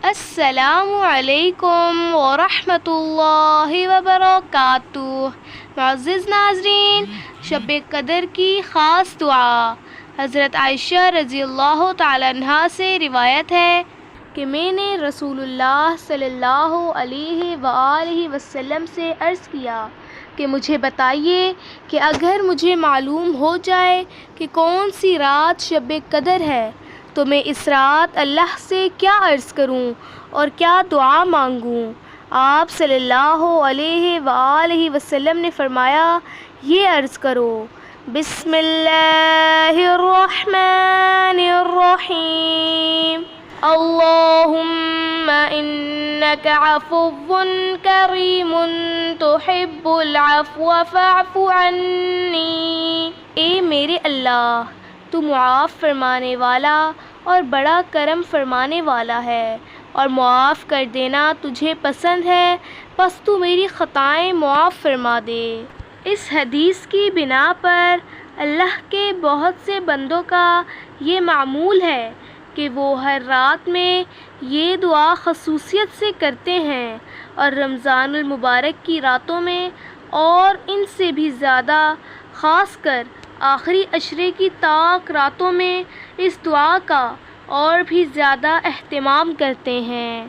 السلام علیکم ورحمۃ اللہ وبرکاتہ۔ معزز ناظرین، شب قدر کی خاص دعا حضرت عائشہ رضی اللہ تعالیٰ عنہا سے روایت ہے کہ میں نے رسول اللہ صلی اللہ علیہ وآلہ وسلم سے عرض کیا کہ مجھے بتائیے کہ اگر مجھے معلوم ہو جائے کہ کون سی رات شب قدر ہے تو میں اس رات اللہ سے کیا عرض کروں اور کیا دعا مانگوں۔ آپ صلی اللہ علیہ وآلہ وسلم نے فرمایا، یہ عرض کرو، بسم اللہ الرحمن الرحیم، اللہم انک عفو کریم تحب العفو فاعف عنی۔ اے میرے اللہ، تو معاف فرمانے والا اور بڑا کرم فرمانے والا ہے اور معاف کر دینا تجھے پسند ہے، پس تو میری خطائیں معاف فرما دے۔ اس حدیث کی بنا پر اللہ کے بہت سے بندوں کا یہ معمول ہے کہ وہ ہر رات میں یہ دعا خصوصیت سے کرتے ہیں اور رمضان المبارک کی راتوں میں اور ان سے بھی زیادہ، خاص کر آخری عشرے کی طاق راتوں میں اس دعا کا اور بھی زیادہ اہتمام کرتے ہیں۔